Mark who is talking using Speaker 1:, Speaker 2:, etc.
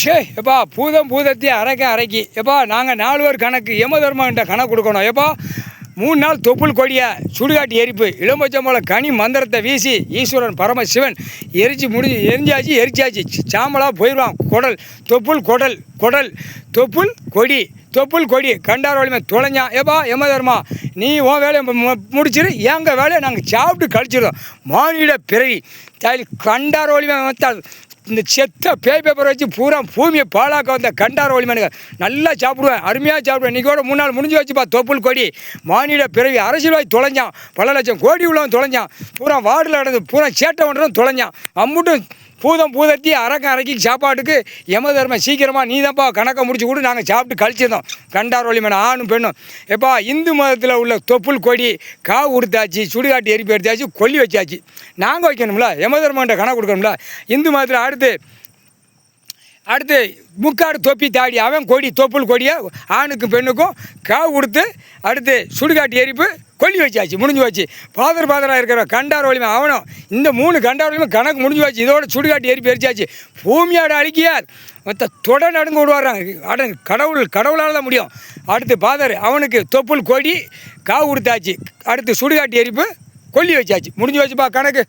Speaker 1: ஷே எப்பா பூதத்தையும் அரைக்கி எப்பா நாங்கள் 4 பேர் கணக்கு யமதர்மன்ட்ட கணக்கு கொடுக்கணும் எப்பா 3 நாள் தொப்புள் கொடியை சுடுகாட்டி எரிப்பு இளம்பச்சம்பழம் கனி மந்திரத்தை வீசி ஈஸ்வரன் பரமசிவன் எரிச்சாச்சு சாம்பலாக போயிடுவான் குடல் தொப்புள் கொடி கண்டார் வலிமை தொலைஞ்சான் ஏப்பா யமதர்மா நீ உன் வேலையை முடிச்சிரு எங்கள் வேலையை நாங்கள் சாப்பிட்டு கழிச்சிடுவோம் மானிட பிறவி கண்டார் வலிமை இந்த செத்த பேப்பர் வச்சு பூரா பூமியை பாலாக்க வந்த கண்டார் ஒளிமனுங்க நல்லா சாப்பிடுவேன் அருமையாக சாப்பிடுவேன் இன்றைக்கி கூட 3 நாள் முடிஞ்சு வச்சுப்பா தொப்புள் கொடி மானிட பிறவி அரசியல்வாய் தொலைஞ்சான் பல லட்சம் கோடி உள்ளவன் தொலைஞ்சான் பூரா வார்டில் நடந்து பூரா சேட்டை பண்ணுறதும் தொலைஞ்சான் அம்முட்டும் பூதத்தி அரைக்கி சாப்பாட்டுக்கு யமதர்ம சீக்கிரமாக நீ தான்ப்பா கணக்கை முடிச்சு கூட நாங்கள் சாப்பிட்டு கழிச்சிருந்தோம் கண்டார் ஒளிமன் ஆணும் பெண்ணும் எப்பா இந்து மதத்தில் உள்ள தொப்புள் கொடி காவு கொடுத்தாச்சு சுடுகாட்டு எரிப்பு எடுத்தாச்சு கொல்லி வச்சாச்சு நாங்கள் வைக்கணும்ல யமதர்மன்ட்ட கணக்கு கொடுக்கணும்ல இந்து மதத்தில் அடுத்து முக்காடு தொப்பி தாடி அவன் தொப்புள் கொடியை ஆணுக்கும் பெண்ணுக்கும் காவு கொடுத்து அடுத்து சுடுகாட்டு எரிப்பு கொல்லி வச்சாச்சு முடிஞ்சு வச்சு பாதராக இருக்கிற கண்டார் வலிமை அவனும் இந்த 3 கண்டார் வலிமை கணக்கு முடிஞ்சு வச்சு இதோட சுடுகாட்டு எரிப்பு எரிச்சாச்சு பூமியோட அழிக்கியார் மற்ற தொட நடுங்க விடுவாராங்க கடவுளால் தான் முடியும் அடுத்து அவனுக்கு தொப்புள் கொடி காவு கொடுத்தாச்சு அடுத்து சுடுகாட்டு எரிப்பு கொல்லி வச்சாச்சு முடிஞ்சு வச்சுப்பா கணக்கு